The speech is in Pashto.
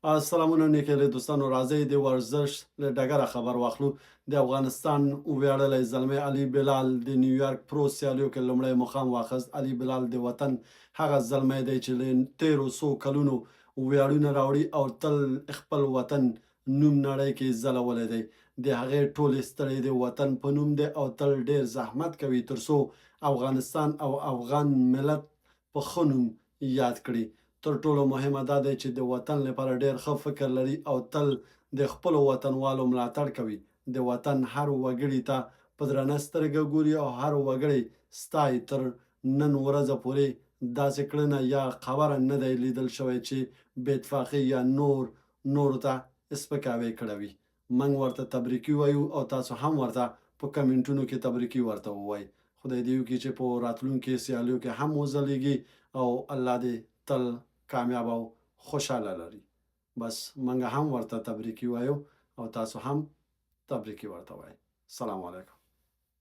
سلامونه نیکه دوستانو، راځئ د ورزش له ډګره خبر واخلو. د افغانستان ویاړلی زلمی علي بلال د نیویارک پرو سیالیو کې لومړی مقام واخیست. علي بلال د وطن هغه زلمی دی چې له تیرو څو کلونو ویاړونه راوړي او تل خپل وطن نوم نړۍ کې ځلولی دی. د هغې ټولې ستړې د وطن په نوم دی او تل ډیر زحمت کوي ترڅو افغانستان او افغان ملت په ښه نوم یاد کړي. تر ټولو مهمه دا دی چې د وطن لپاره ډیر ښه فکر لري او تل د خپلو وطنوالو ملاتړ کوي. د وطن هر وګړي ته په درنه سترګه ګوري او هر وګړی ستایي. تر نن ورځه پورې داسې کړنه یا خبره نه دی لیدل شوی چې بې اتفاقي یا نورو ته سپکاوی کړی وي. موږ ورته تبریکي وایو او تاسو هم ورته په کمنټونو کې تبریکي ورته ووایئ. خدای دې وکړي چې په راتلونکي سیالیو کې هم وځلیږي او الله دې تل کامیاب او خوشحاله لري. بس منګه هم ورته تبریکي وایو او تاسو هم تبریکي ورته وایئ. سلام علیکم.